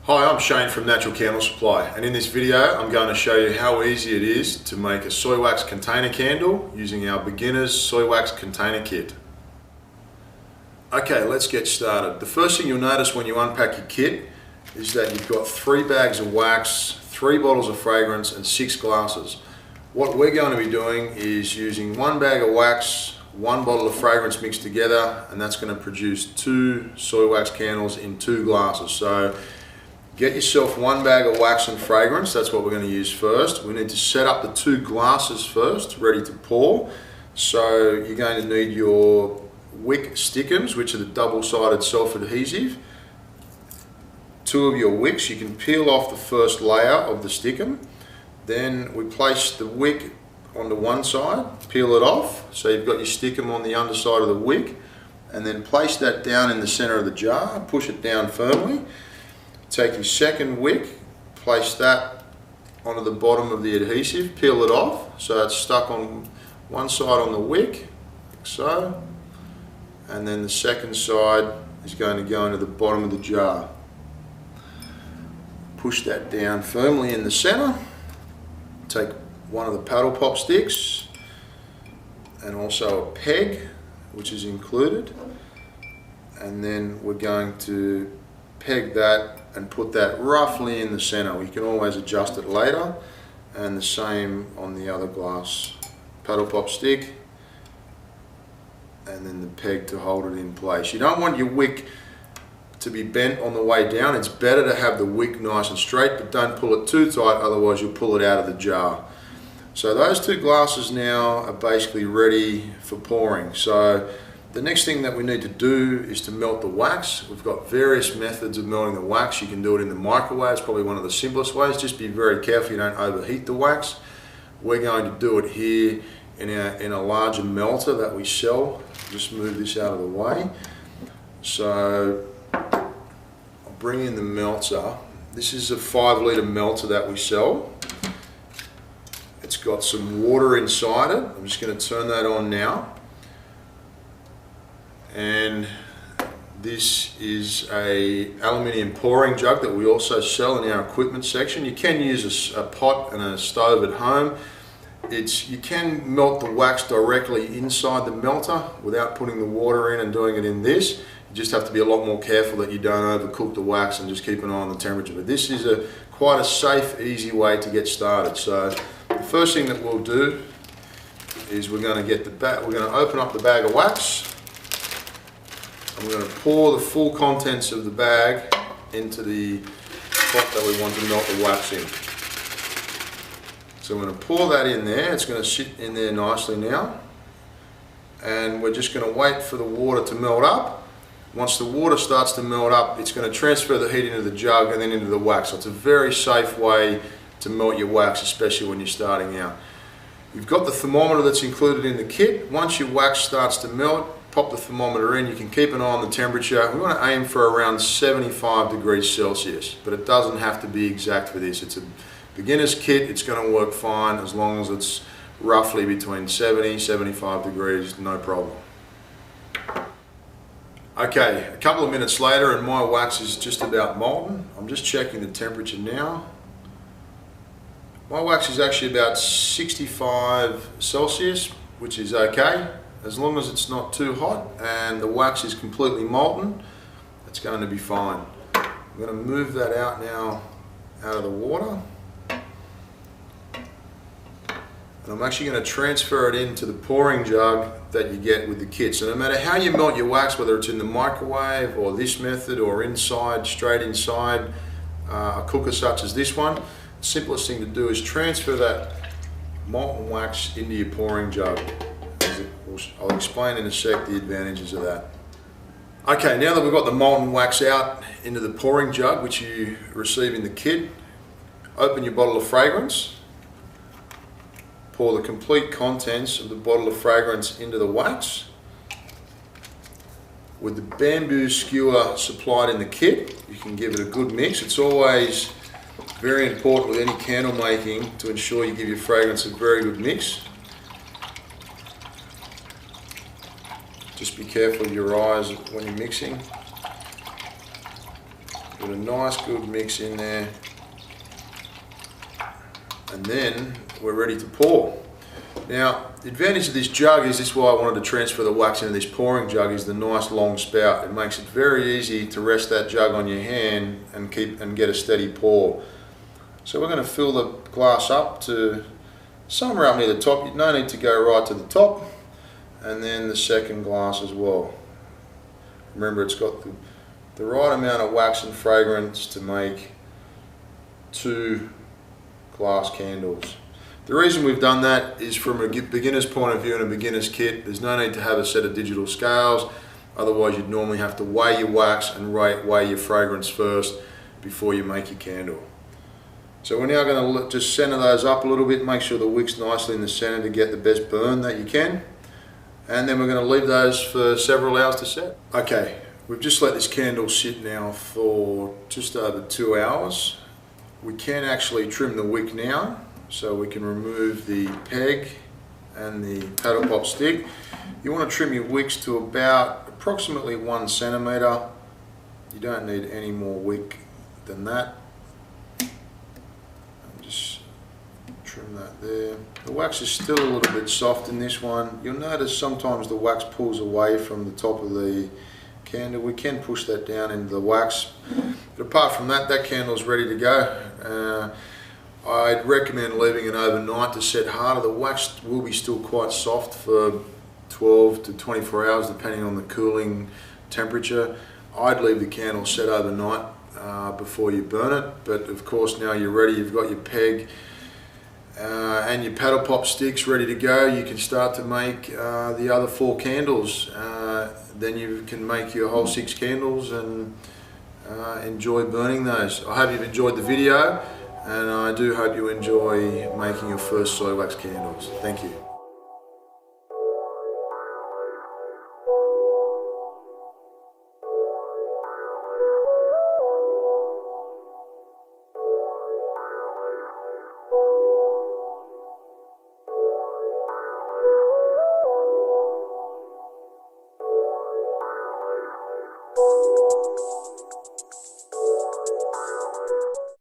Hi, I'm Shane from Natural Candle Supply, and in this video I'm going to show you how easy it is to make a soy wax container candle using our beginner's soy wax container kit. Okay, let's get started. The first thing you'll notice when you unpack your kit is that you've got 3 bags of wax, 3 bottles of fragrance and 6 glasses. What we're going to be doing is using 1 bag of wax, 1 bottle of fragrance mixed together, and that's going to produce 2 soy wax candles in 2 glasses. So get yourself 1 bag of wax and fragrance, that's what we're going to use first. We need to set up the 2 glasses first, ready to pour. So you're going to need your wick stickums, which are the double-sided self-adhesive. 2 of your wicks, you can peel off the first layer of the stickum. Then we place the wick onto one side, peel it off, so you've got your stickum on the underside of the wick, and then place that down in the center of the jar, push it down firmly. Take your second wick, place that onto the bottom of the adhesive, peel it off so it's stuck on one side on the wick, like so, and then the second side is going to go into the bottom of the jar. Push that down firmly in the center. Take one of the paddle pop sticks and also a peg, which is included, and then we're going to peg that and put that roughly in the center. We can always adjust it later, and the same on the other glass. Paddle pop stick and then the peg to hold it in place. You don't want your wick to be bent on the way down. It's better to have the wick nice and straight, but don't pull it too tight, otherwise you'll pull it out of the jar. So those 2 glasses now are basically ready for pouring. So the next thing that we need to do is to melt the wax. We've got various methods of melting the wax. You can do it in the microwave. It's probably one of the simplest ways. Just be very careful you don't overheat the wax. We're going to do it here in a larger melter that we sell. Just move this out of the way. So I'll bring in the melter. This is a 5-litre melter that we sell. It's got some water inside it. I'm just going to turn that on now. And this is a aluminium pouring jug that we also sell in our equipment section. You can use a pot and a stove at home. You can melt the wax directly inside the melter without putting the water in and doing it in this. You just have to be a lot more careful that you don't overcook the wax and just keep an eye on the temperature. But this is quite a safe, easy way to get started. So the first thing that we'll do is we're going to open up the bag of wax. I'm going to pour the full contents of the bag into the pot that we want to melt the wax in. So I'm going to pour that in there. It's going to sit in there nicely now. And we're just going to wait for the water to melt up. Once the water starts to melt up, it's going to transfer the heat into the jug and then into the wax. So it's a very safe way to melt your wax, especially when you're starting out. You've got the thermometer that's included in the kit. Once your wax starts to melt, pop the thermometer in. You can keep an eye on the temperature. We want to aim for around 75 degrees Celsius, but it doesn't have to be exact for this. It's a beginner's kit. It's going to work fine as long as it's roughly between 70 75 degrees, no problem. Okay, a couple of minutes later and my wax is just about molten. I'm just checking the temperature now. My wax is actually about 65 Celsius, which is okay. As long as it's not too hot and the wax is completely molten, it's going to be fine. I'm going to move that out now, out of the water. And I'm actually going to transfer it into the pouring jug that you get with the kit. So no matter how you melt your wax, whether it's in the microwave or this method or inside, straight inside a cooker such as this one, the simplest thing to do is transfer that molten wax into your pouring jug. I'll explain in a sec the advantages of that. Okay, now that we've got the molten wax out into the pouring jug, which you receive in the kit, open your bottle of fragrance, pour the complete contents of the bottle of fragrance into the wax. With the bamboo skewer supplied in the kit, you can give it a good mix. It's always very important with any candle making to ensure you give your fragrance a very good mix. Just be careful of your eyes when you're mixing. Put a nice good mix in there. And then we're ready to pour. Now, the advantage of this jug is, this is why I wanted to transfer the wax into this pouring jug, is the nice long spout. It makes it very easy to rest that jug on your hand and get a steady pour. So we're going to fill the glass up to somewhere up near the top. You no need to go right to the top. And then the second glass as well. Remember, it's got the right amount of wax and fragrance to make 2 glass candles. The reason we've done that is from a beginner's point of view and a beginner's kit. There's no need to have a set of digital scales, otherwise you'd normally have to weigh your wax and weigh your fragrance first before you make your candle. So we're now going to just center those up a little bit, make sure the wick's nicely in the center to get the best burn that you can. And then we're going to leave those for several hours to set. Okay, we've just let this candle sit now for just over 2 hours. We can actually trim the wick now, so we can remove the peg and the paddle pop stick. You want to trim your wicks to about approximately 1 centimetre. You don't need any more wick than that. Just trim that there. The wax is still a little bit soft in this one. You'll notice sometimes the wax pulls away from the top of the candle. We can push that down into the wax. But apart from that, that candle's ready to go. I'd recommend leaving it overnight to set harder. The wax will be still quite soft for 12 to 24 hours depending on the cooling temperature. I'd leave the candle set overnight before you burn it, but of course now you're ready, you've got your peg and your paddle pop sticks ready to go. You can start to make the other 4 candles. Then you can make your whole 6 candles and enjoy burning those. I hope you've enjoyed the video, and I do hope you enjoy making your first soy wax candles. Thank you.